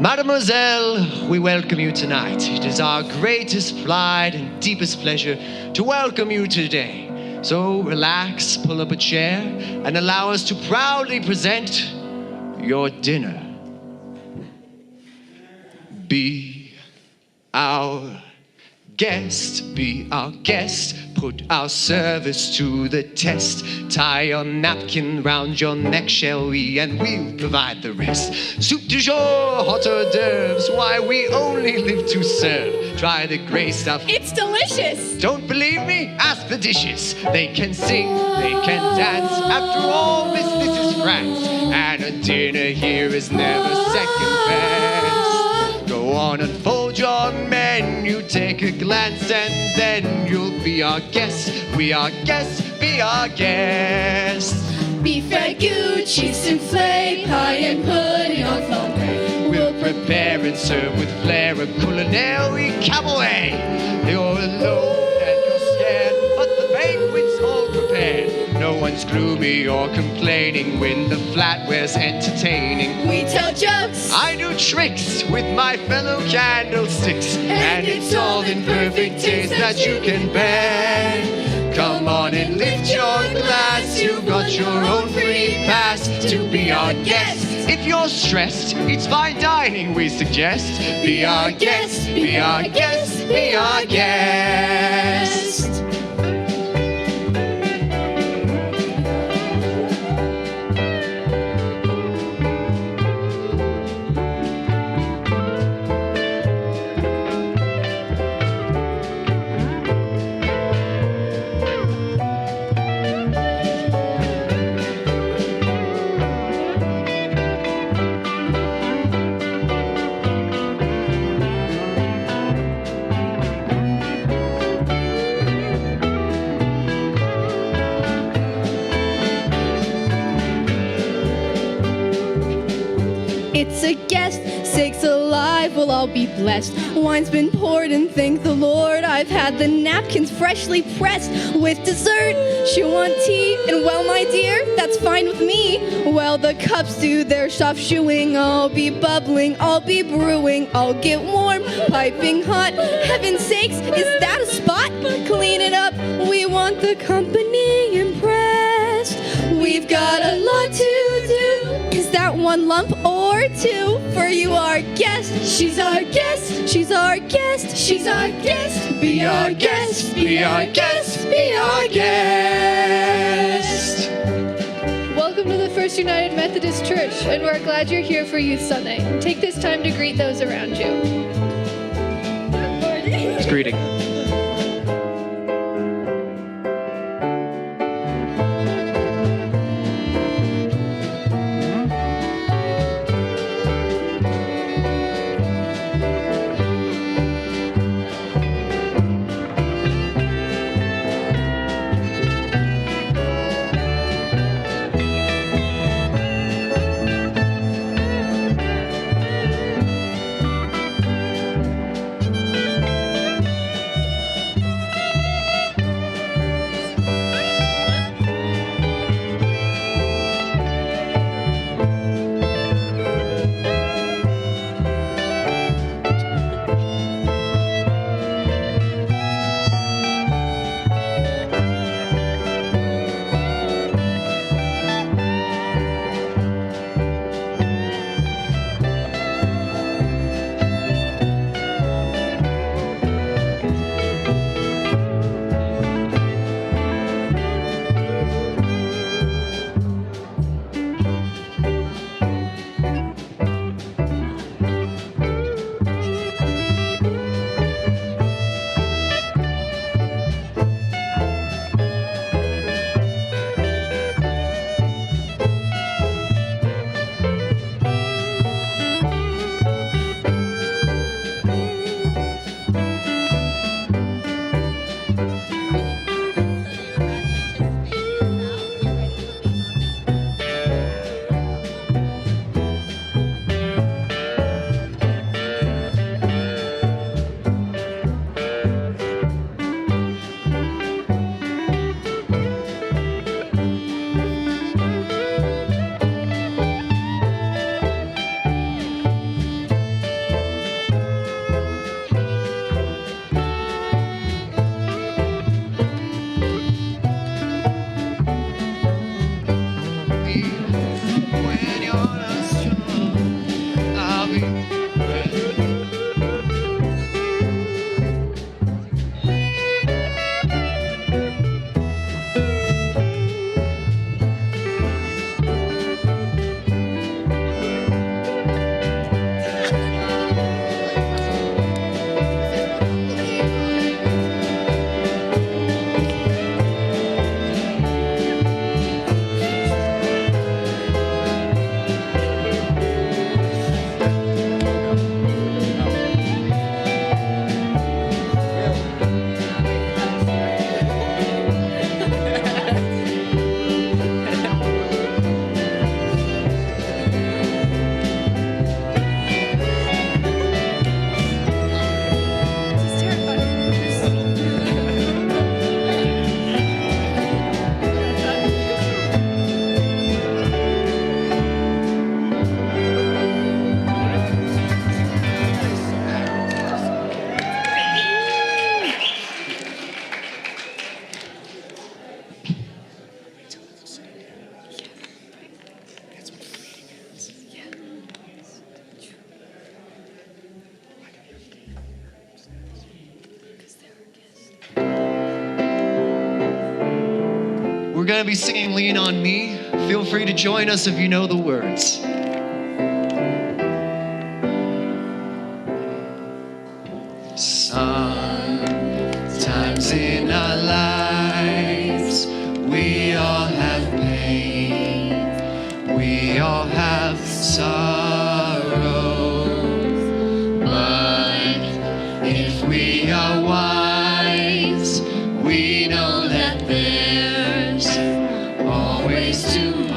Mademoiselle, we welcome you tonight. It is our greatest pride and deepest pleasure to welcome you today. So relax, pull up a chair, and allow us to proudly present your dinner. Be our guest, be our guest. Put our service to the test. Tie your napkin round your neck, shall we? And we'll provide the rest. Soup du jour, hors d'oeuvres. Why, we only live to serve. Try the gray stuff. It's delicious. Don't believe me? Ask the dishes. They can sing, they can dance. After all, this is France. And a dinner here is never second best. Go on and fold your menu, take a glance, and then you'll be our guest. We are guests, be our guest. Beef ragout, cheese soufflé, pie and pudding en flambe. We'll prepare and serve with flair a culinary cabaret. You're alone and you're scared, but the banquet's all prepared. No one's gloomy or complaining when the flatware's entertaining. We tell jokes, I do tricks with my fellow candlesticks, and it's all in perfect taste that you can bear. Come on and lift your glass, you've got your own free pass to be our guest. If you're stressed, it's fine dining we suggest. Be our guest, be our guest, be our guest. it's a guest. Sakes alive, we'll all be blessed. Wine's been poured and thank the Lord. I've had the napkins freshly pressed. With dessert, she want tea, and well, my dear, that's fine with me. While the cups do their soft shoeing, I'll be bubbling, I'll be brewing, I'll get warm, piping hot. Heaven's sakes, is that a spot? Clean it up, we want the company impressed. We've got a lot to do. Is that one lump or two? For you, our guest. She's our guest. She's our guest. She's our guest. Be our guest. Be our guest. Be our guest. Welcome to the First United Methodist Church, and we're glad you're here for Youth Sunday. Take this time to greet those around you. It's greeting. We're going to be singing Lean on Me. Feel free to join us if you know the words. Sometimes in our lives, we all have pain, we all have sorrow, but if we are wise, we know that there's always tomorrow.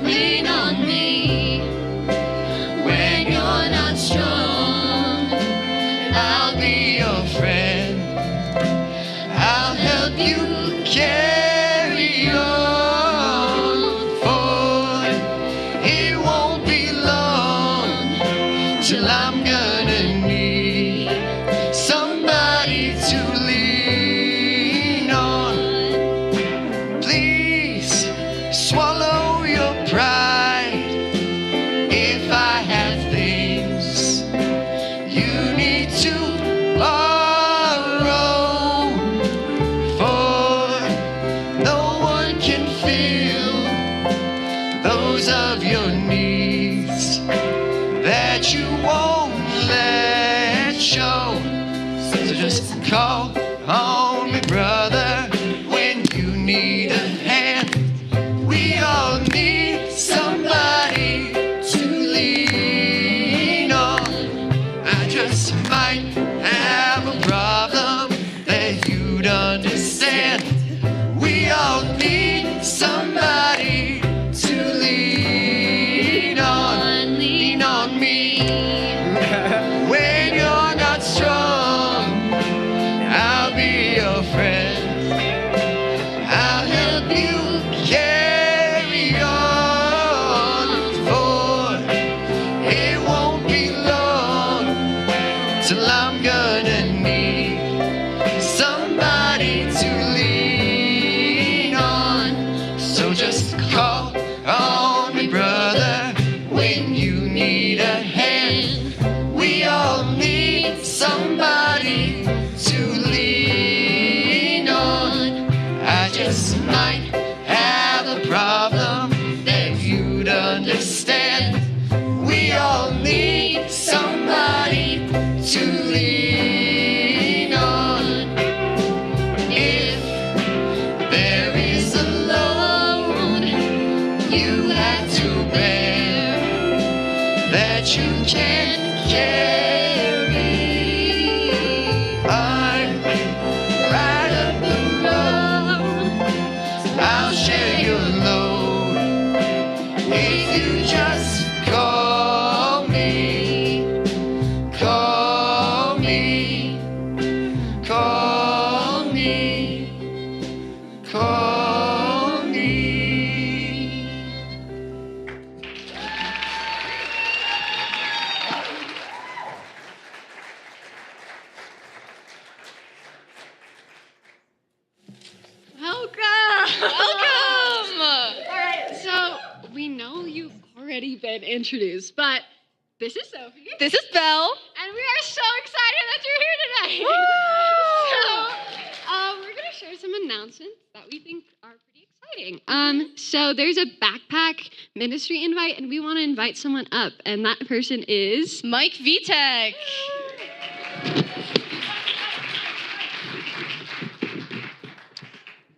Lean on me when you're not strong. I'll be your friend. I'll help you carry on. For it won't be long till I'm gonna need somebody to lean on. Please swallow your pride. If I have things you need to borrow, for no one can fill those of your needs that you won't let show. So just call on me, brother, when you need a hand. We all need somebody to lean on. I just might have a problem that you'd understand. We all need somebody to lean on. Lean on me when you're not strong. I'll be your friend. I'll help you carry on. For it won't be long till I'm gonna need somebody to lean on. So just call on me, brother, when you need a hand. We all need somebody to lean on. I just might have a problem that you'd understand. We all need somebody to lean on. If there is a load you have to bear that you can't carry, I'm right up the road. I'll share your load if you just call me, call me, call me, call me. Welcome! Welcome! All right, so we know you've already been introduced, but this is Sophie. This is Belle. And we are so excited that you're here tonight. So, we're going to share some announcements that we think are pretty exciting. So there's a backpack ministry invite, and we want to invite someone up, and that person is Mike Vitek.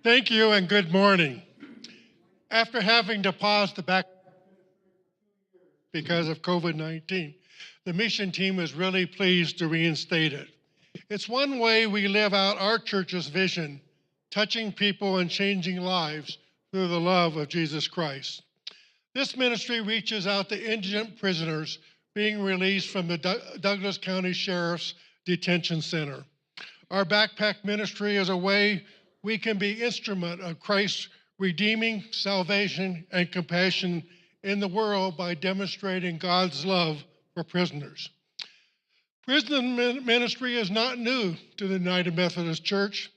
Thank you and good morning. After having to pause the back because of COVID-19, the mission team is really pleased to reinstate it. It's one way we live out our church's vision, touching people and changing lives through the love of Jesus Christ. This ministry reaches out to indigent prisoners being released from the Douglas County Sheriff's Detention Center. Our backpack ministry is a way we can be instrument of Christ's redeeming salvation and compassion in the world by demonstrating God's love for prisoners. Prison ministry is not new to the United Methodist Church.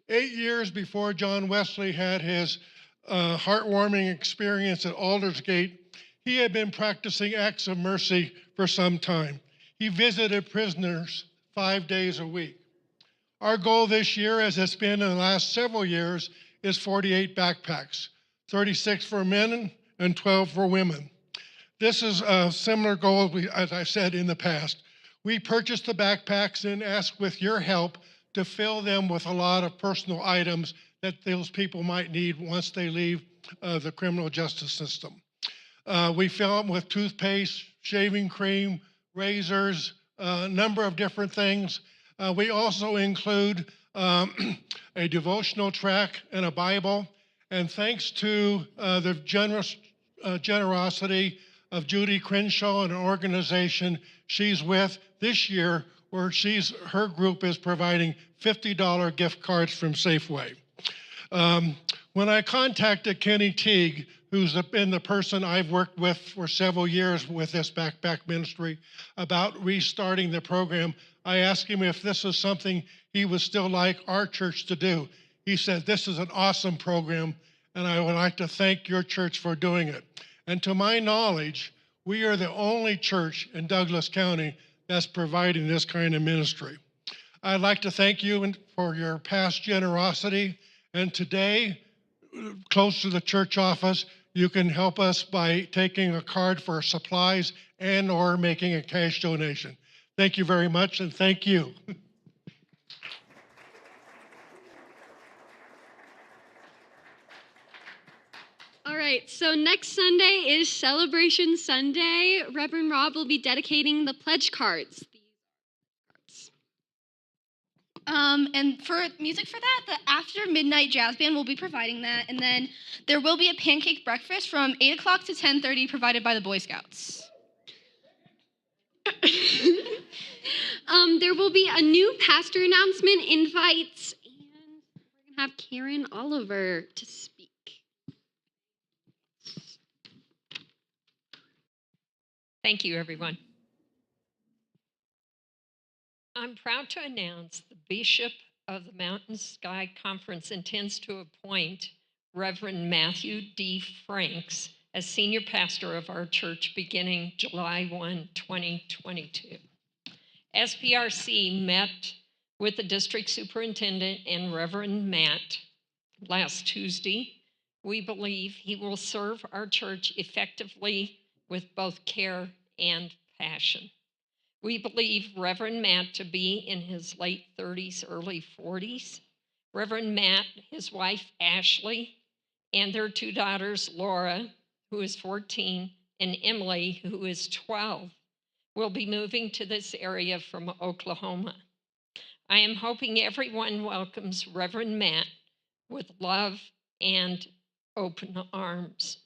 8 years before John Wesley had his heartwarming experience at Aldersgate, he had been practicing acts of mercy for some time. He visited prisoners 5 days a week. Our goal this year, as it's been in the last several years, is 48 backpacks, 36 for men and 12 for women. This is a similar goal, as I said in the past. We purchased the backpacks and asked with your help to fill them with a lot of personal items that those people might need once they leave the criminal justice system. We fill them with toothpaste, shaving cream, razors, a number of different things. We also include a devotional track and a Bible. And thanks to the generosity of Judy Crenshaw and an organization she's with this year, where her group is providing $50 gift cards from Safeway. When I contacted Kenny Teague, who's been the person I've worked with for several years with this backpack ministry, about restarting the program, I asked him if this is something he would still like our church to do. He said, "This is an awesome program, and I would like to thank your church for doing it." And to my knowledge, we are the only church in Douglas County that's providing this kind of ministry. I'd like to thank you for your past generosity. And today, close to the church office, you can help us by taking a card for supplies and/or making a cash donation. Thank you very much, and thank you. All right, so next Sunday is Celebration Sunday. Reverend Rob will be dedicating the pledge cards. And for music for that, the After Midnight Jazz Band will be providing that. And then there will be a pancake breakfast from 8 o'clock to 10:30 provided by the Boy Scouts. There will be a new pastor announcement, invites, and we're going to have Karen Oliver to speak. Thank you, everyone. I'm proud to announce the Bishop of the Mountain Sky Conference intends to appoint Reverend Matthew D. Franks as senior pastor of our church beginning July 1, 2022. SPRC met with the district superintendent and Reverend Matt last Tuesday. We believe he will serve our church effectively with both care and passion. We believe Reverend Matt to be in his late 30s, early 40s. Reverend Matt, his wife Ashley, and their two daughters, Laura, who is 14, and Emily, who is 12, will be moving to this area from Oklahoma. I am hoping everyone welcomes Reverend Matt with love and open arms.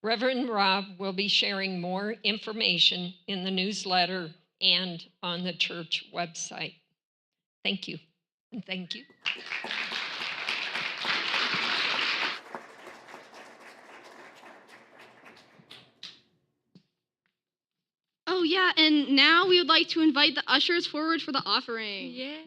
Reverend Rob will be sharing more information in the newsletter and on the church website. Thank you, and thank you. Oh, yeah, and now we would like to invite the ushers forward for the offering. Yeah.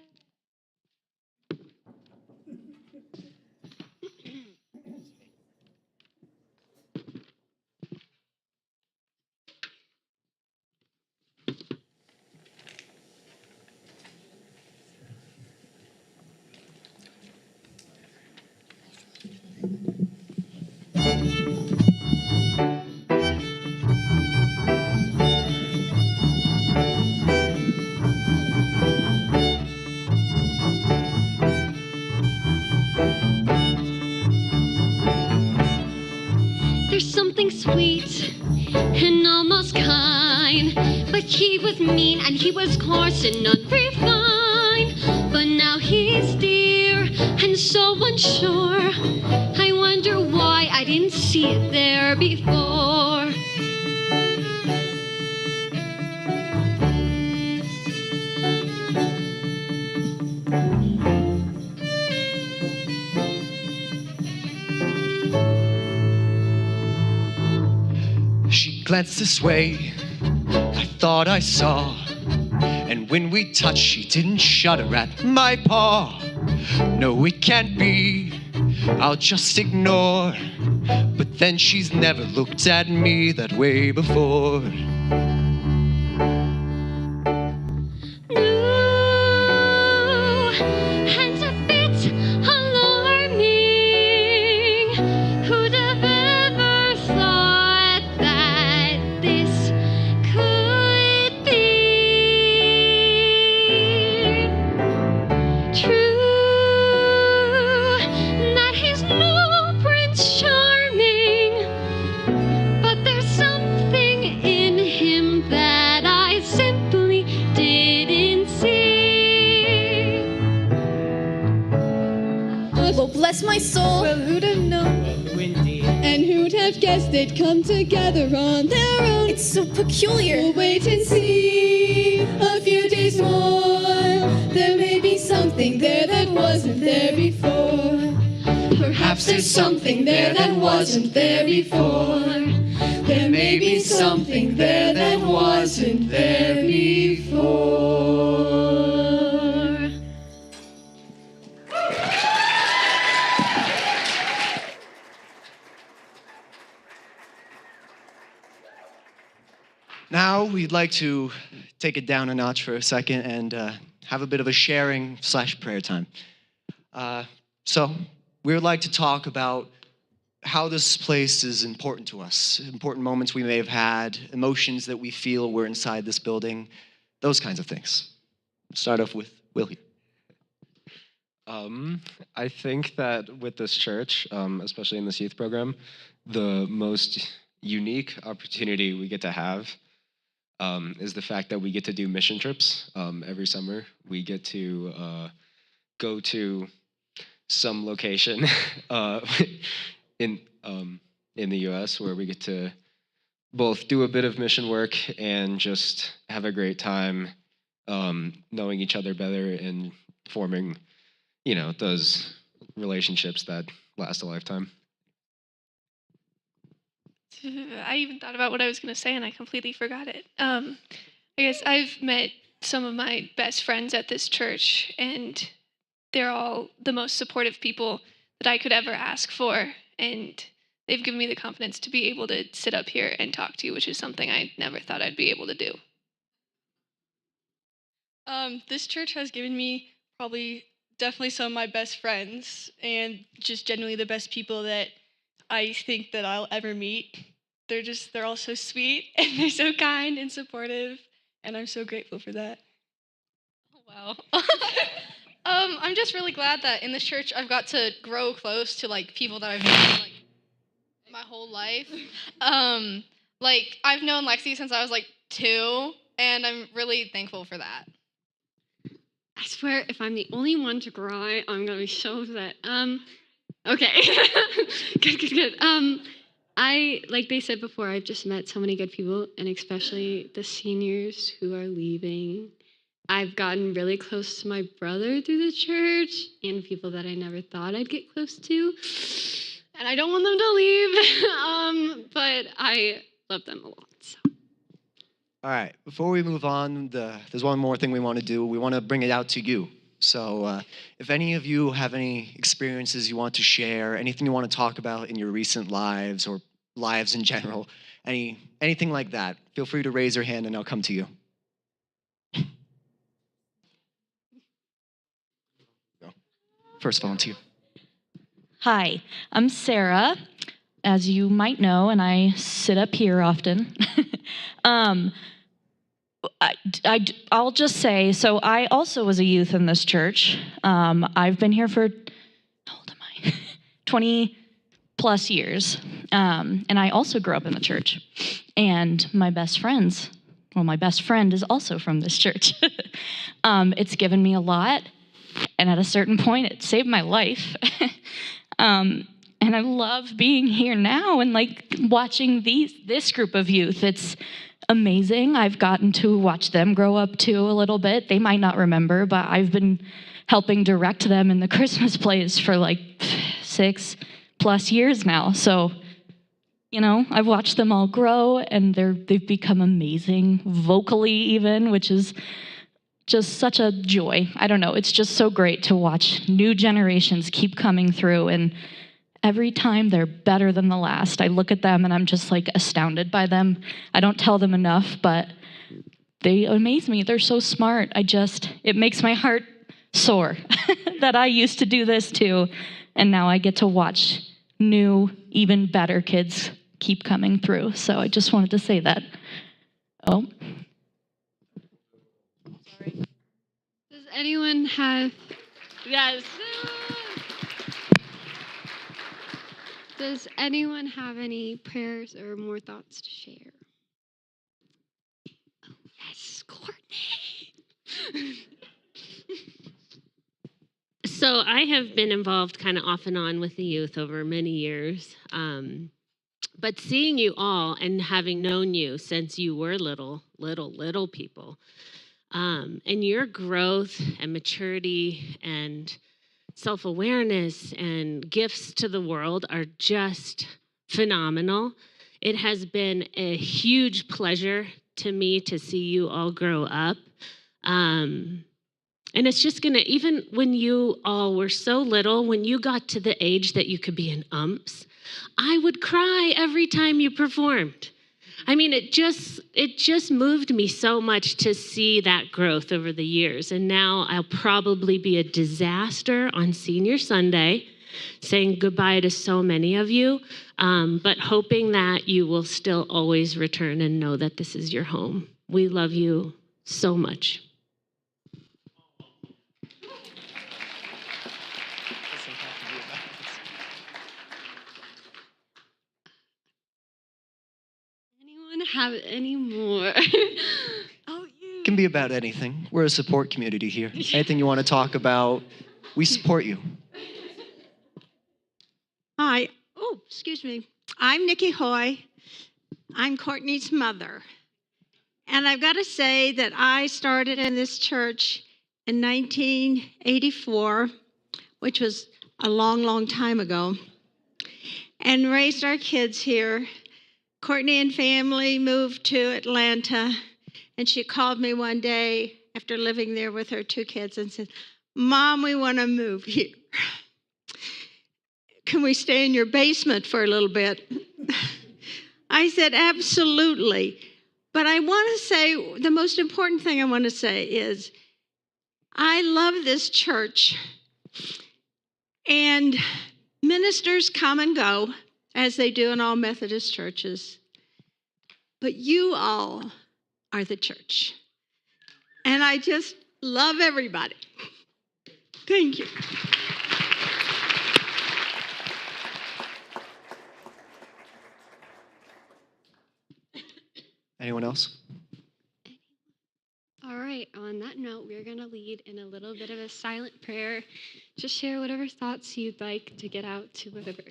There's something sweet and almost kind, but he was mean and he was coarse and unrefined. But now he's dear and so unsure. I wonder why I didn't see it there before. She glanced this way, I thought I saw. And when we touched, she didn't shudder at my paw. No, it can't be, I'll just ignore. But then she's never looked at me that way before. No, my soul. Well, who'd have known? And who'd have guessed they'd come together on their own? It's so peculiar. We'll wait and see a few days more. There may be something there that wasn't there before. Perhaps there's something there that wasn't there before. There may be something there that wasn't there before. Now we'd like to take it down a notch for a second and have a bit of a sharing / prayer time. So we would like to talk about how this place is important to us, important moments we may have had, emotions that we feel were inside this building, those kinds of things. Start off with Willie. I think that with this church, especially in this youth program, the most unique opportunity we get to have is the fact that we get to do mission trips every summer. We get to go to some location in the U.S. where we get to both do a bit of mission work and just have a great time knowing each other better and forming, those relationships that last a lifetime. I even thought about what I was going to say and I completely forgot it. I guess I've met some of my best friends at this church, and they're all the most supportive people that I could ever ask for. And they've given me the confidence to be able to sit up here and talk to you, which is something I never thought I'd be able to do. This church has given me definitely some of my best friends, and just genuinely the best people that I think that I'll ever meet. They're all so sweet, and they're so kind and supportive, and I'm so grateful for that. Oh, wow. I'm just really glad that in this church I've got to grow close to people that I've known my whole life. I've known Lexi since I was 2, and I'm really thankful for that. I swear, if I'm the only one to cry, I'm gonna be so upset. Okay. Good. Like they said before, I've just met so many good people, and especially the seniors who are leaving. I've gotten really close to my brother through the church and people that I never thought I'd get close to. And I don't want them to leave, but I love them a lot. So. All right, before we move on, there's one more thing we want to do. We want to bring it out to you. So if any of you have any experiences you want to share, anything you want to talk about in your recent lives or lives in general, anything like that, feel free to raise your hand and I'll come to you. First volunteer. Hi, I'm Sarah, as you might know, and I sit up here often. I'll just say, so I also was a youth in this church. I've been here for, how old am I? 20 plus years. And I also grew up in the church. And my best friend is also from this church. It's given me a lot. And at a certain point, it saved my life. And I love being here now and watching this group of youth. It's amazing. I've gotten to watch them grow up too a little bit. They might not remember, but I've been helping direct them in the Christmas plays for 6+ years now. So, I've watched them all grow, and they've become amazing vocally even, which is just such a joy. I don't know. It's just so great to watch new generations keep coming through, and every time they're better than the last. I look at them and I'm just astounded by them. I don't tell them enough, but they amaze me. They're so smart. It makes my heart soar that I used to do this too. And now I get to watch new, even better kids keep coming through. So I just wanted to say that. Oh. Sorry. Does anyone have... Yes. Does anyone have any prayers or more thoughts to share? Oh, yes, Courtney. So So I have been involved kind of off and on with the youth over many years. But seeing you all and having known you since you were little people, and your growth and maturity and self-awareness and gifts to the world are just phenomenal. It has been a huge pleasure to me to see you all grow up. And it's just gonna, even when you all were so little, when you got to the age that you could be in umps, I would cry every time you performed. I mean, it just moved me so much to see that growth over the years. And now I'll probably be a disaster on Senior Sunday, saying goodbye to so many of you, but hoping that you will still always return and know that this is your home. We love you so much. Have any more? It can be about anything. We're a support community here. Anything you want to talk about, we support you. Hi. Oh, excuse me. I'm Nikki Hoy. I'm Courtney's mother. And I've got to say that I started in this church in 1984, which was a long, long time ago, and raised our kids here. Courtney and family moved to Atlanta, and she called me one day after living there with her 2 kids and said, "Mom, we want to move here. Can we stay in your basement for a little bit?" I said, "Absolutely." But I want to say, the most important thing I want to say is, I love this church, and ministers come and go, as they do in all Methodist churches. But you all are the church. And I just love everybody. Thank you. Anyone else? All right, on that note, we're going to lead in a little bit of a silent prayer. Just share whatever thoughts you'd like to get out to whatever.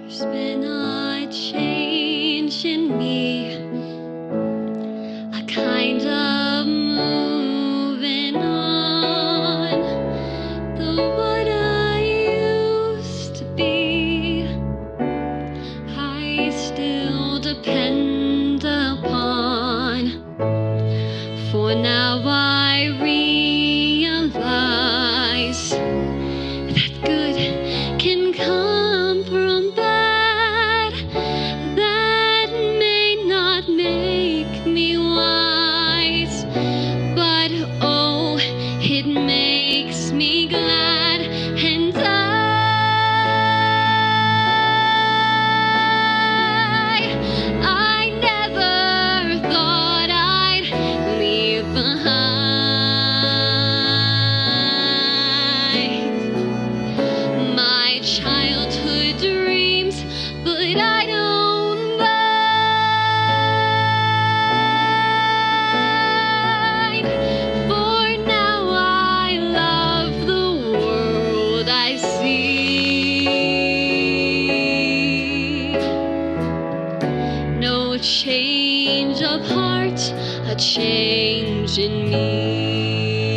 There's been a change in me, a kind of moving on. Though what I used to be, I still depend upon. For now I realize that good can come from bad. That may not make me wise, but oh, it makes me glad. And I never thought I'd leave behind my childhood dreams, but I don't mind. For now I love the world I see. No change of heart, a change in me.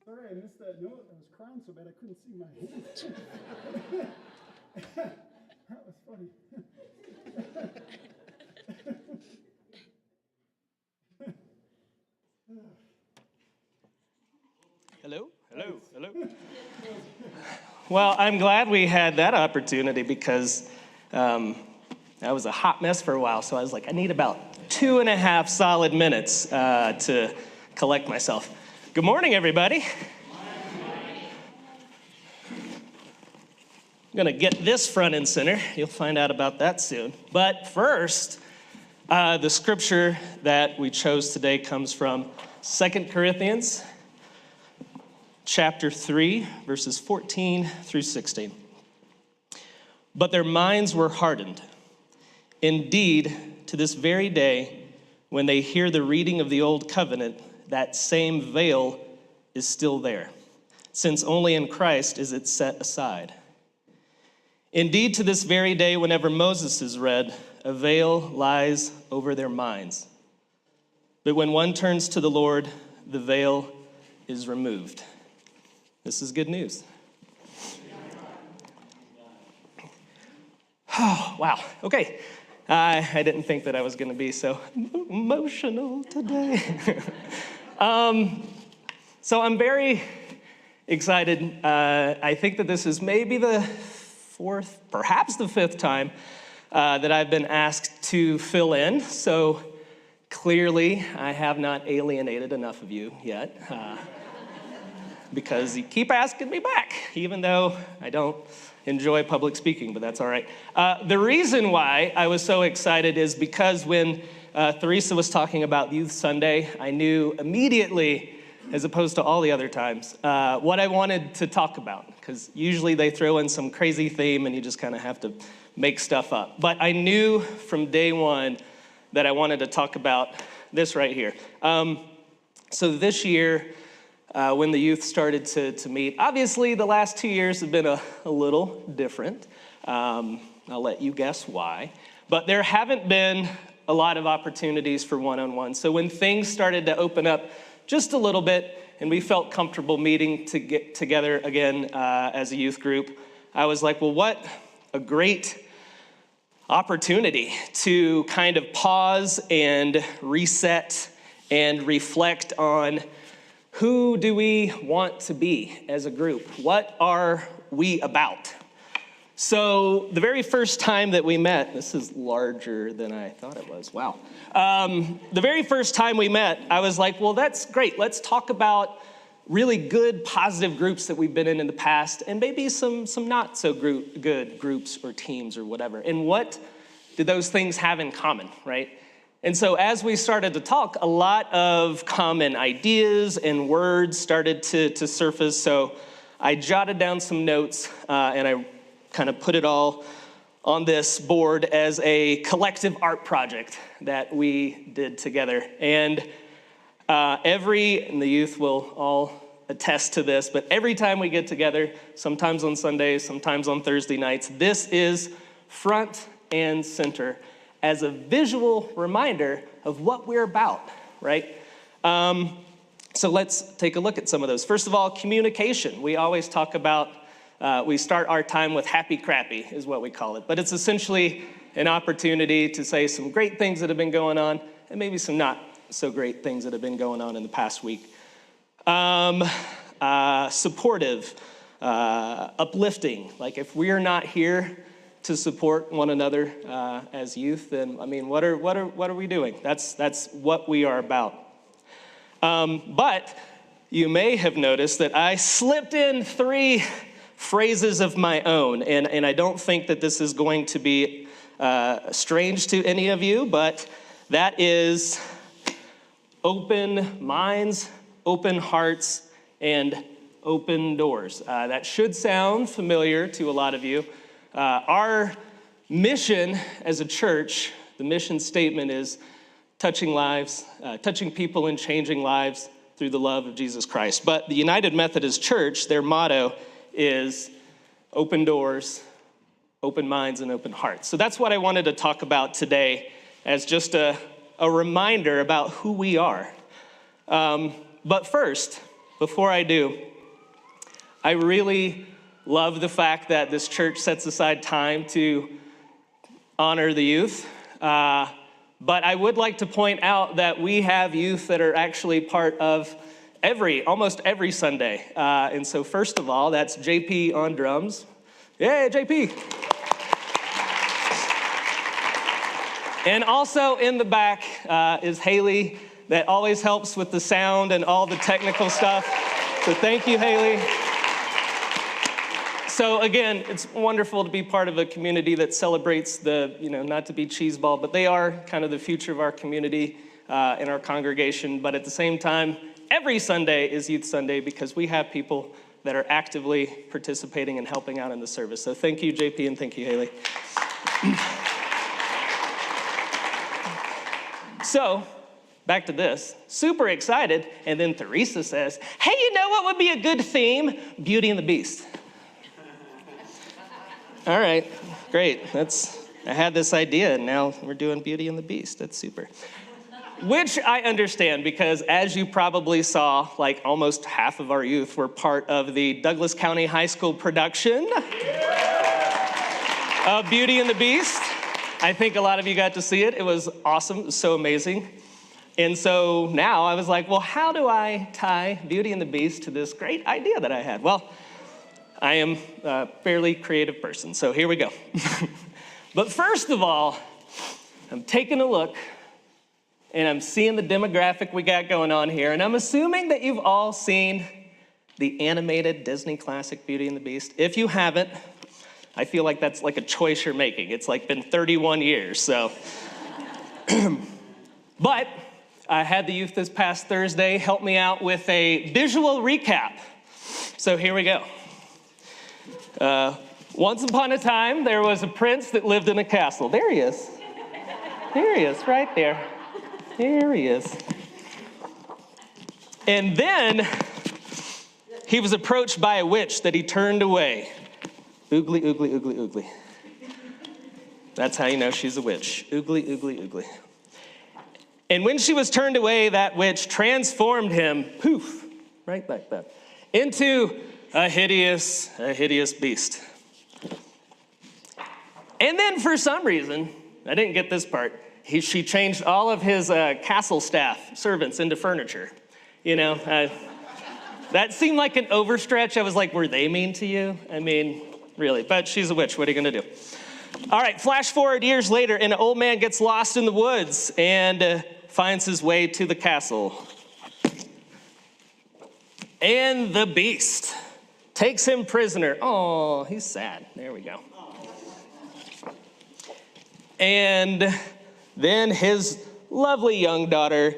Sorry, I missed that note. I was crying so bad I couldn't see my hand. That was funny. Hello? Well, I'm glad we had that opportunity because I was a hot mess for a while. So I was like, I need about 2.5 solid minutes to collect myself. Good morning, everybody. I'm going to get this front and center. You'll find out about that soon. But first, the scripture that we chose today comes from 2 Corinthians chapter 3, verses 14 through 16. But their minds were hardened. Indeed, to this very day, when they hear the reading of the old covenant, that same veil is still there, since only in Christ is it set aside. Indeed, to this very day, whenever Moses is read, a veil lies over their minds. But when one turns to the Lord, the veil is removed. This is good news. Oh, wow. Okay. I didn't think that I was going to be so emotional today. So I'm very excited. I think that this is maybe the 4th, perhaps the 5th time that I've been asked to fill in. So clearly, I have not alienated enough of you yet. Because you keep asking me back, even though I don't enjoy public speaking, but that's all right. The reason why I was so excited is because when Theresa was talking about Youth Sunday, I knew immediately, as opposed to all the other times, what I wanted to talk about, because usually they throw in some crazy theme and you just kind of have to make stuff up. But I knew from day one that I wanted to talk about this right here. So this year, when the youth started to meet. Obviously, the last 2 years have been a little different. I'll let you guess why. But there haven't been a lot of opportunities for one-on-one. So when things started to open up just a little bit and we felt comfortable meeting to get together again as a youth group, I was like, well, what a great opportunity to kind of pause and reset and reflect on who do we want to be as a group? What are we about? So the very first time that we met, this is larger than I thought it was, wow. The very first time we met, I was like, well, that's great. Let's talk about really good, positive groups that we've been in the past and maybe some not so good groups or teams or whatever. And what do those things have in common, right? And so as we started to talk, a lot of common ideas and words started to surface. So I jotted down some notes and I kind of put it all on this board as a collective art project that we did together. And and the youth will all attest to this, but every time we get together, sometimes on Sundays, sometimes on Thursday nights, this is front and center as a visual reminder of what we're about, right? So let's take a look at some of those. First of all, communication. We always talk about, we start our time with happy crappy is what we call it. But it's essentially an opportunity to say some great things that have been going on and maybe some not so great things that have been going on in the past week. Supportive, uplifting. Like if we're not here to support one another as youth, then I mean, what are we doing? That's what we are about. But you may have noticed that I slipped in 3 phrases of my own, and I don't think that this is going to be strange to any of you, but that is open minds, open hearts, and open doors. That should sound familiar to a lot of you. Our mission as a church, the mission statement is touching lives, touching people and changing lives through the love of Jesus Christ. But the United Methodist Church, their motto is open doors, open minds, and open hearts. So that's what I wanted to talk about today as just a reminder about who we are. But first, before I do, I really love the fact that this church sets aside time to honor the youth. But I would like to point out that we have youth that are actually part of almost every Sunday. And so first of all, that's JP on drums. Yay, JP. And also in the back is Haley that always helps with the sound and all the technical stuff. So thank you, Haley. So again, it's wonderful to be part of a community that celebrates the, not to be cheeseball, but they are kind of the future of our community and our congregation. But at the same time, every Sunday is Youth Sunday because we have people that are actively participating and helping out in the service. So thank you, JP, and thank you, Haley. So, back to this, super excited, and then Teresa says, hey, you know what would be a good theme? Beauty and the Beast. All right, great. I had this idea, and now we're doing Beauty and the Beast. That's super. Which I understand, because as you probably saw, like almost half of our youth were part of the Douglas County High School production of Beauty and the Beast. I think a lot of you got to see it. It was awesome. It was so amazing. And so now I was like, well, how do I tie Beauty and the Beast to this great idea that I had? Well, I am a fairly creative person, so here we go. But first of all, I'm taking a look, and I'm seeing the demographic we got going on here, and I'm assuming that you've all seen the animated Disney classic Beauty and the Beast. If you haven't, I feel like that's like a choice you're making. It's like been 31 years, so. But I had the youth this past Thursday help me out with a visual recap. So here we go. Once upon a time, there was a prince that lived in a castle. There he is. There he is, right there. There he is. And then he was approached by a witch that he turned away. Oogly, oogly, oogly, oogly. That's how you know she's a witch. Oogly, oogly, oogly. And when she was turned away, that witch transformed him, poof, right back there, into a hideous beast. And then for some reason, I didn't get this part, she changed all of his castle staff, servants, into furniture. That seemed like an overstretch. I was like, were they mean to you? I mean, really, but she's a witch, what are you gonna do? All right, flash forward years later, and an old man gets lost in the woods and finds his way to the castle. And the beast takes him prisoner. Oh, he's sad. There we go. And then his lovely young daughter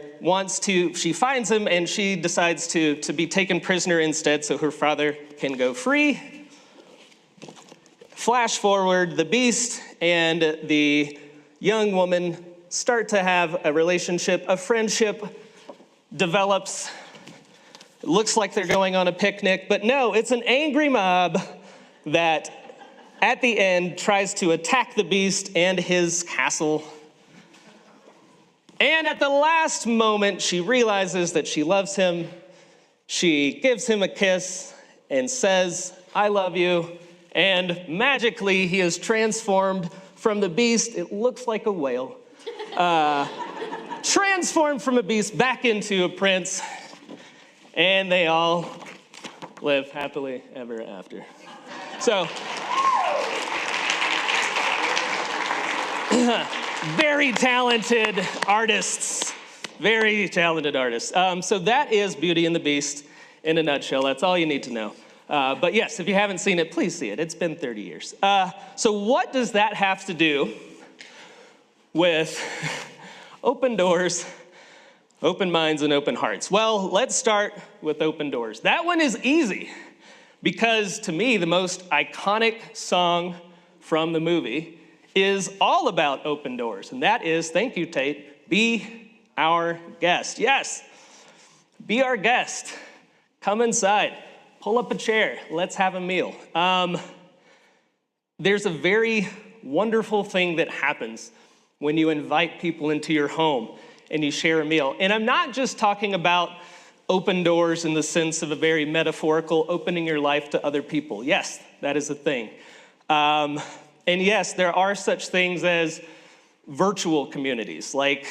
she finds him and she decides to be taken prisoner instead so her father can go free. Flash forward, the beast and the young woman start to have a relationship, a friendship develops. It looks like they're going on a picnic, but no, it's an angry mob that at the end tries to attack the beast and his castle. And at the last moment, she realizes that she loves him. She gives him a kiss and says, I love you. And magically, he is transformed from the beast. It looks like a whale. Transformed from a beast back into a prince. And they all live happily ever after. So, very talented artists. Very talented artists. So that is Beauty and the Beast in a nutshell. That's all you need to know. But yes, if you haven't seen it, please see it. It's been 30 years. So what does that have to do with open doors, open minds, and open hearts? Well, let's start with open doors. That one is easy because to me, the most iconic song from the movie is all about open doors. And that is, thank you, Tate, Be Our Guest. Yes, be our guest. Come inside. Pull up a chair. Let's have a meal. There's a very wonderful thing that happens when you invite people into your home and you share a meal. And I'm not just talking about open doors in the sense of a very metaphorical opening your life to other people. Yes, that is a thing. And yes, there are such things as virtual communities like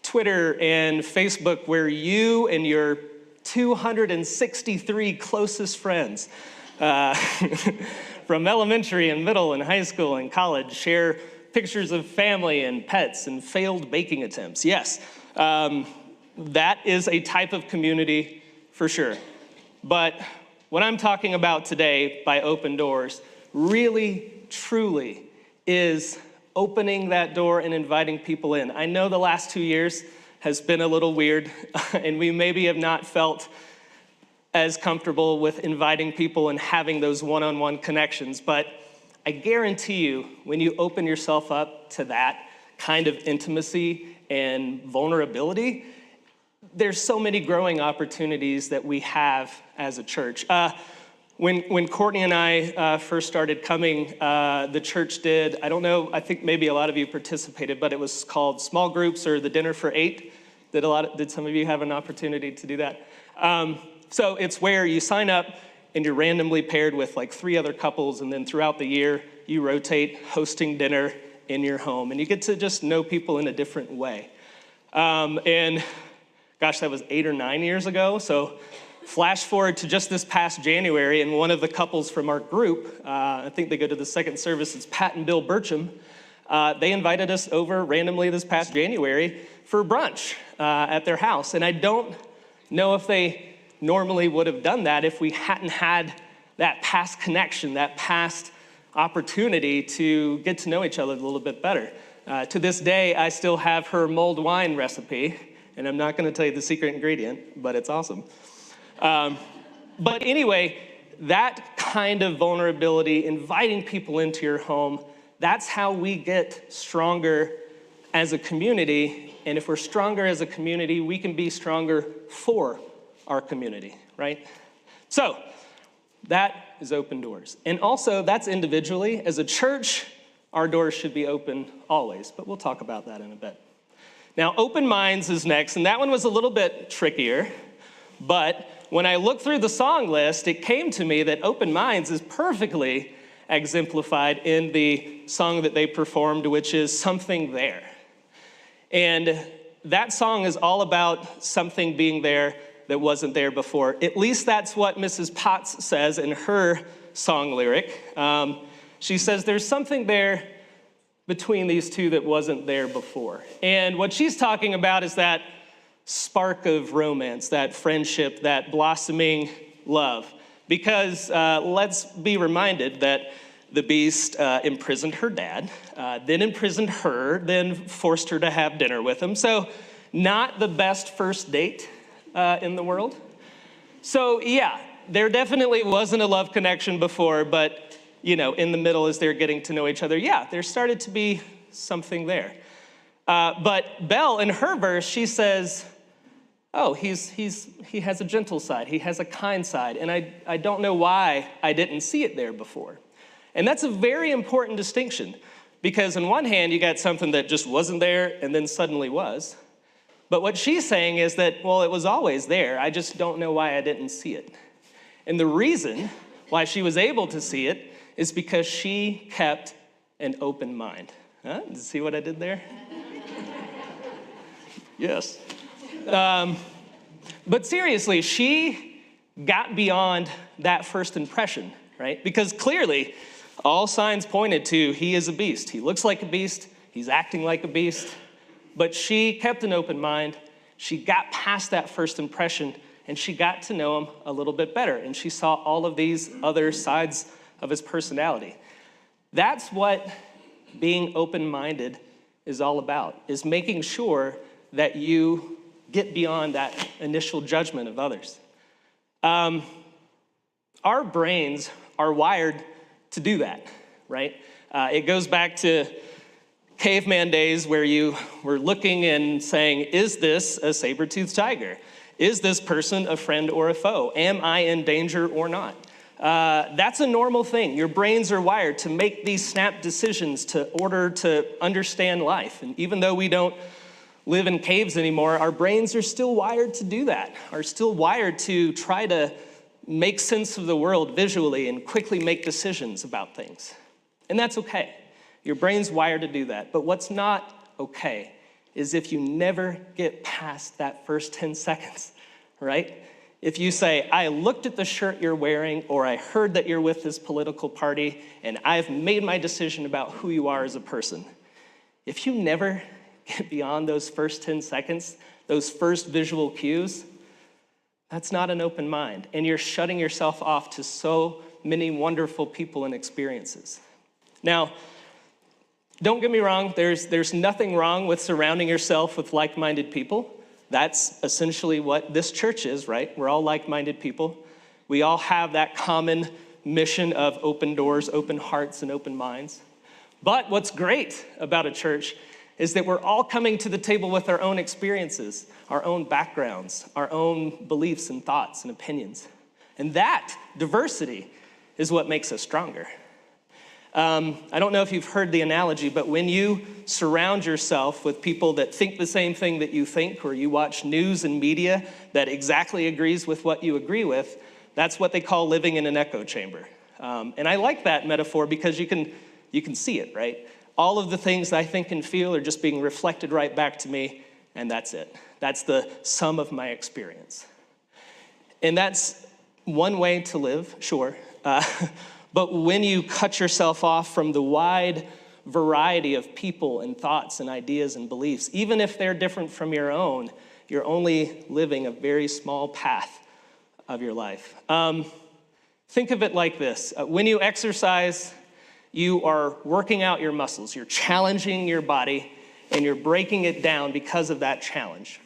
Twitter and Facebook, where you and your 263 closest friends from elementary and middle and high school and college share pictures of family and pets and failed baking attempts. Yes, that is a type of community for sure. But what I'm talking about today by open doors really, truly is opening that door and inviting people in. I know the last 2 years has been a little weird, and we maybe have not felt as comfortable with inviting people and having those one-on-one connections, but I guarantee you, when you open yourself up to that kind of intimacy and vulnerability, there's so many growing opportunities that we have as a church. When Courtney and I first started coming, the church did, I don't know, I think maybe a lot of you participated, but it was called Small Groups or the Dinner for Eight. Did some of you have an opportunity to do that? So it's where you sign up and you're randomly paired with like 3 other couples, and then throughout the year, you rotate hosting dinner in your home, and you get to just know people in a different way. And gosh, that was 8 or 9 years ago, so flash forward to just this past January, and one of the couples from our group, I think they go to the second service, it's Pat and Bill Burcham, they invited us over randomly this past January for brunch at their house. And I don't know if they normally would have done that if we hadn't had that past connection, that past opportunity to get to know each other a little bit better. To this day, I still have her mulled wine recipe, and I'm not going to tell you the secret ingredient, but it's awesome. But anyway, that kind of vulnerability, inviting people into your home, that's how we get stronger as a community. And if we're stronger as a community, we can be stronger for our community, right? So that is open doors. And also, that's individually. As a church, our doors should be open always, but we'll talk about that in a bit. Now, Open Minds is next, and that one was a little bit trickier, but when I looked through the song list, it came to me that Open Minds is perfectly exemplified in the song that they performed, which is Something There. And that song is all about something being there that wasn't there before. At least that's what Mrs. Potts says in her song lyric. She says there's something there between these two that wasn't there before. And what she's talking about is that spark of romance, that friendship, that blossoming love. Because let's be reminded that the beast imprisoned her dad, then imprisoned her, then forced her to have dinner with him. So not the best first date in the world. So yeah, there definitely wasn't a love connection before, but you know, in the middle as they're getting to know each other, yeah, there started to be something there. But Belle, in her verse, she says, oh, he has a gentle side, he has a kind side, and I don't know why I didn't see it there before. And that's a very important distinction, because on one hand, you got something that just wasn't there and then suddenly was. But what she's saying is that, well, it was always there, I just don't know why I didn't see it. And the reason why she was able to see it is because she kept an open mind. Huh? Did you see what I did there? Yes. But seriously, she got beyond that first impression, right? Because clearly, all signs pointed to he is a beast. He looks like a beast. He's acting like a beast. But she kept an open mind. She got past that first impression, and she got to know him a little bit better. And she saw all of these other sides of his personality. That's what being open-minded is all about, is making sure that you get beyond that initial judgment of others. Our brains are wired to do that, right? It goes back to caveman days where you were looking and saying, is this a saber-toothed tiger? Is this person a friend or a foe? Am I in danger or not? That's a normal thing. Your brains are wired to make these snap decisions to order to understand life. And even though we don't live in caves anymore, our brains are still wired to do that, are still wired to try to make sense of the world visually and quickly make decisions about things. And that's okay. Your brain's wired to do that. But what's not okay is if you never get past that first 10 seconds, right? If you say, I looked at the shirt you're wearing, or I heard that you're with this political party, and I've made my decision about who you are as a person. If you never get beyond those first 10 seconds, those first visual cues, that's not an open mind. And you're shutting yourself off to so many wonderful people and experiences. Now, don't get me wrong, there's nothing wrong with surrounding yourself with like-minded people. That's essentially what this church is, right? We're all like-minded people. We all have that common mission of open doors, open hearts, and open minds. But what's great about a church is that we're all coming to the table with our own experiences, our own backgrounds, our own beliefs and thoughts and opinions. And that diversity is what makes us stronger. I don't know if you've heard the analogy, but when you surround yourself with people that think the same thing that you think, or you watch news and media that exactly agrees with what you agree with, that's what they call living in an echo chamber. And I like that metaphor because you can see it, right? All of the things I think and feel are just being reflected right back to me, and that's it. That's the sum of my experience. And that's one way to live, sure. But when you cut yourself off from the wide variety of people and thoughts and ideas and beliefs, even if they're different from your own, you're only living a very small path of your life. Think of it like this. When you exercise, you are working out your muscles. You're challenging your body, and you're breaking it down because of that challenge.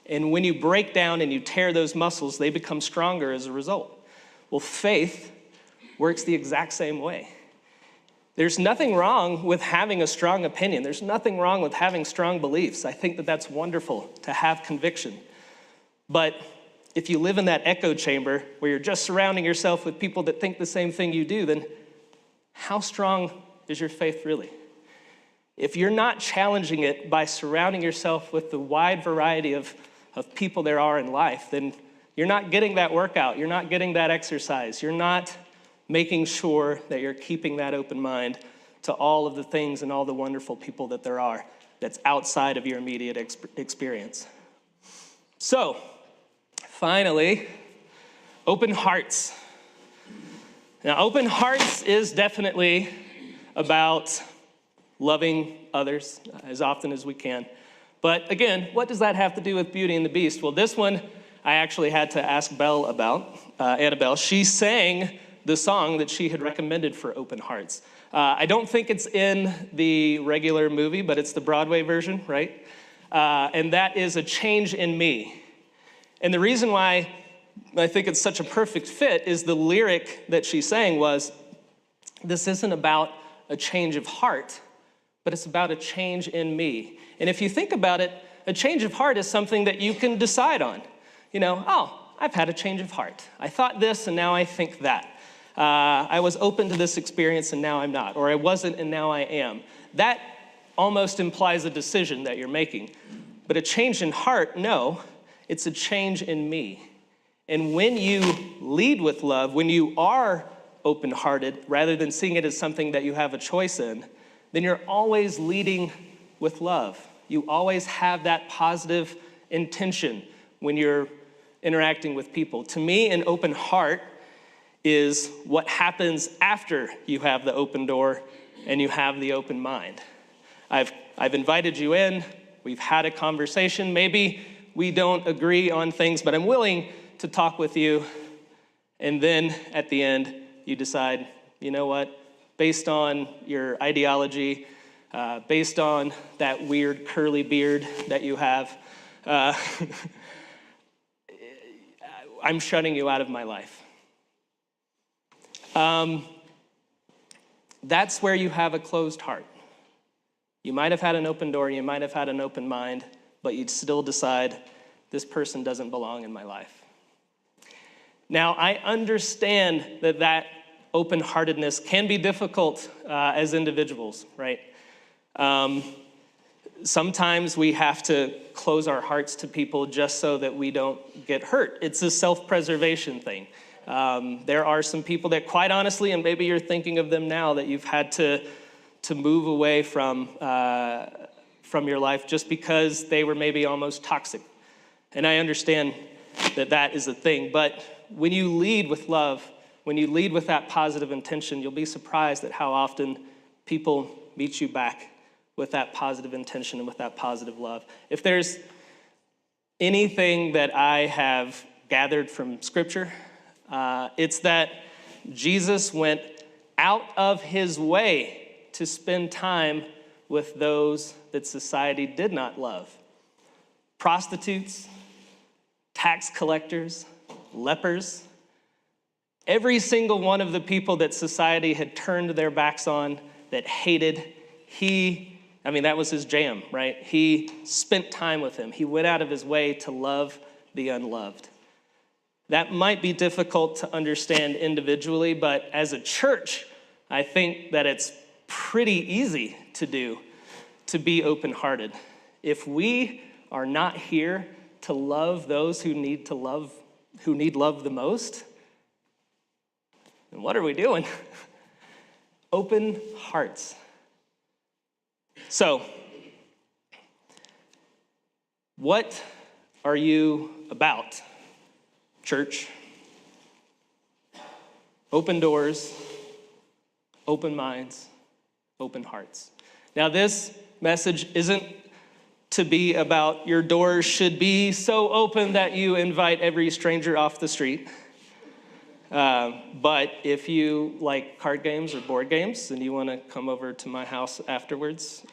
And when you break down and you tear those muscles, they become stronger as a result. Well, faith works the exact same way. There's nothing wrong with having a strong opinion. There's nothing wrong with having strong beliefs. I think that that's wonderful to have conviction. But if you live in that echo chamber where you're just surrounding yourself with people that think the same thing you do, then how strong is your faith really? If you're not challenging it by surrounding yourself with the wide variety of people there are in life, then you're not getting that workout. You're not getting that exercise. You're not making sure that you're keeping that open mind to all of the things and all the wonderful people that there are that's outside of your immediate experience. So, finally, open hearts. Now, open hearts is definitely about loving others as often as we can. But again, what does that have to do with Beauty and the Beast? Well, this one I actually had to ask Belle about, Annabelle. She sang the song that she had recommended for Open Hearts. I don't think it's in the regular movie, but it's the Broadway version, right? And that is A Change in Me. And the reason why I think it's such a perfect fit is the lyric that she sang was, this isn't about a change of heart, but it's about a change in me. And if you think about it, a change of heart is something that you can decide on. You know, oh, I've had a change of heart. I thought this and now I think that. I was open to this experience and now I'm not. Or I wasn't and now I am. That almost implies a decision that you're making. But a change in heart, no, it's a change in me. And when you lead with love, when you are open-hearted, rather than seeing it as something that you have a choice in, then you're always leading with love. You always have that positive intention when you're interacting with people. To me, an open heart is what happens after you have the open door and you have the open mind. I've invited you in, we've had a conversation, maybe we don't agree on things, but I'm willing to talk with you, and then at the end, you decide, you know what, based on your ideology, based on that weird curly beard that you have, I'm shutting you out of my life. That's where you have a closed heart. You might have had an open door, you might have had an open mind, but you'd still decide, this person doesn't belong in my life. Now, I understand that open-heartedness can be difficult as individuals, right? sometimes we have to close our hearts to people just so that we don't get hurt. It's a self-preservation thing. There are some people that, quite honestly, and maybe you're thinking of them now, that you've had to move away from your life just because they were maybe almost toxic. And I understand that that is a thing, but when you lead with love, when you lead with that positive intention, you'll be surprised at how often people meet you back with that positive intention and with that positive love. If there's anything that I have gathered from Scripture, it's that Jesus went out of his way to spend time with those that society did not love. Prostitutes, tax collectors, lepers, every single one of the people that society had turned their backs on, that hated, that was his jam, right? He spent time with him. He went out of his way to love the unloved. That might be difficult to understand individually, but as a church, I think that it's pretty easy to do, to be open-hearted. If we are not here to love those who need love the most, then what are we doing? Open hearts. So, what are you about, church? Open doors, open minds, open hearts. Now, this message isn't to be about your doors should be so open that you invite every stranger off the street. But if you like card games or board games and you want to come over to my house afterwards,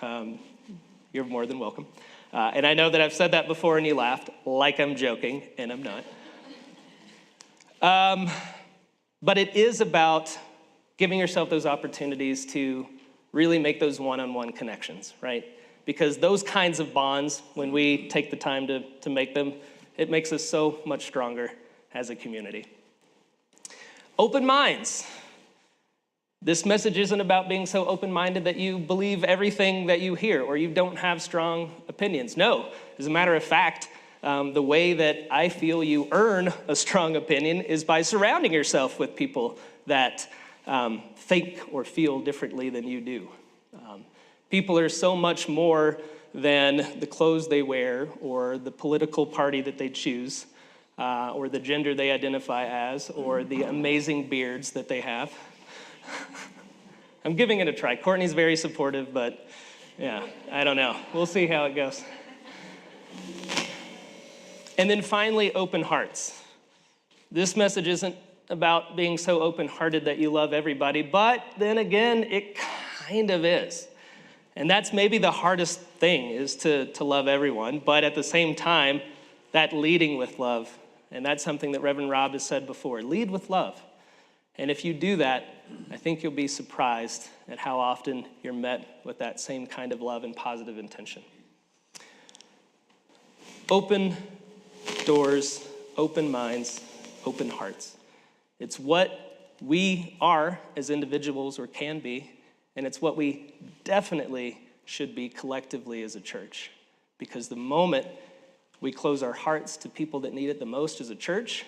you're more than welcome. And I know that I've said that before and you laughed like I'm joking, and I'm not. But it is about giving yourself those opportunities to really make those one-on-one connections, right? Because those kinds of bonds, when we take the time to make them, it makes us so much stronger as a community. Open minds. This message isn't about being so open-minded that you believe everything that you hear or you don't have strong opinions. No, as a matter of fact, the way that I feel you earn a strong opinion is by surrounding yourself with people that think or feel differently than you do. People are so much more than the clothes they wear or the political party that they choose or the gender they identify as or the amazing beards that they have. I'm giving it a try. Courtney's very supportive, but yeah, I don't know. We'll see how it goes. And then finally, open hearts. This message isn't about being so open-hearted that you love everybody, but then again, it kind of is. And that's maybe the hardest thing, is to love everyone, but at the same time, that leading with love, and that's something that Reverend Rob has said before, lead with love. And if you do that, I think you'll be surprised at how often you're met with that same kind of love and positive intention. Open doors, open minds, open hearts. It's what we are as individuals, or can be, and it's what we definitely should be collectively as a church. Because the moment we close our hearts to people that need it the most as a church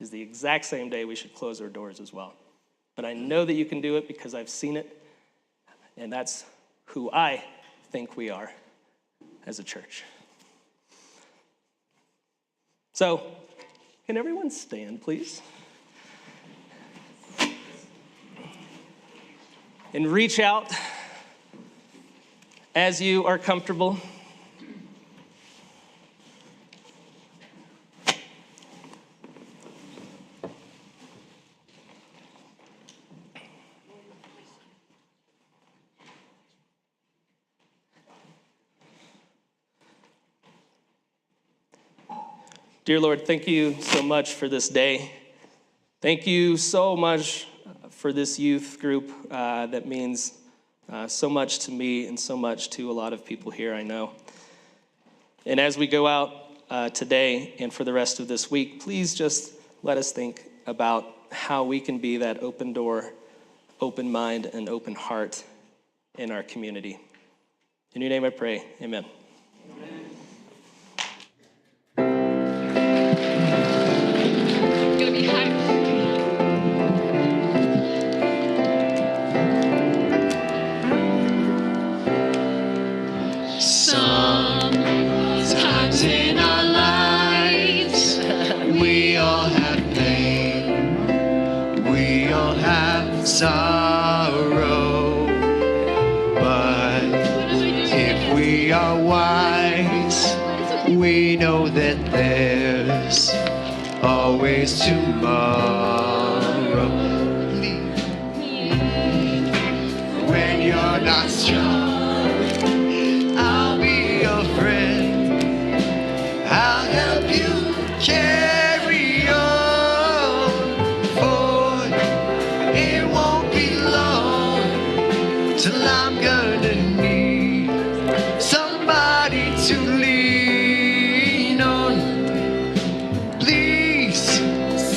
is the exact same day we should close our doors as well. But I know that you can do it because I've seen it, and that's who I think we are as a church. So, can everyone stand, please? And reach out as you are comfortable. Dear Lord, thank you so much for this day. Thank you so much for this youth group that means so much to me and so much to a lot of people here, I know. And as we go out today and for the rest of this week, please just let us think about how we can be that open door, open mind, and open heart in our community. In your name I pray, amen. Gonna be hyped. Sometimes in our lives, we all have pain, we all have sorrow. But if we are wise, we know that there's always tomorrow. When you're not strong, I'll be your friend. I'll help you carry on. For it won't be long till I'm gonna need somebody to lean on. Please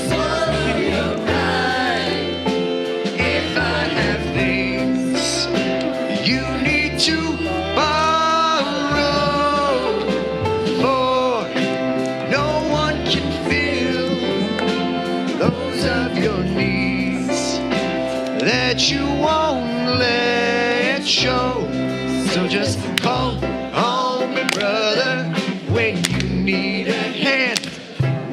swallow your pride. If I have things you need to borrow, for no one can fill those of your needs that you won't let show. So just call on me, brother, when you need a hand.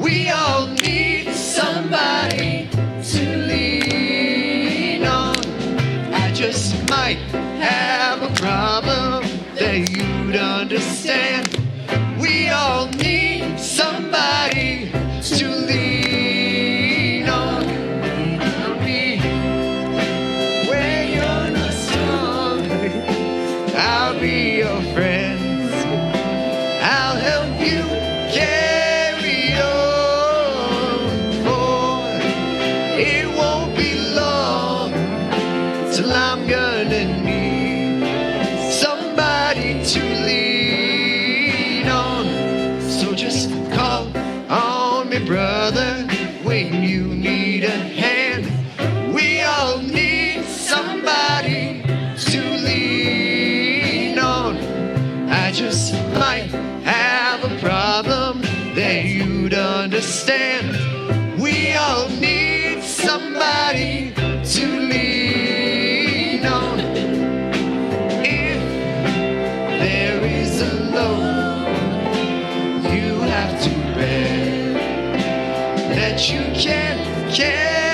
We all need somebody to lean on. I just might have a problem that you'd understand. We all need somebody to lean on. Me, when you're not strong, I'll be your friend. I'll help you carry on. For it won't be long till I'm gonna need somebody to lean on. So just call on me, brother, when you need a hand. We all need somebody to lean on. I just might have a problem that you'd understand. We all need somebody to lean on. If there is a load you have to bear that you can't carry,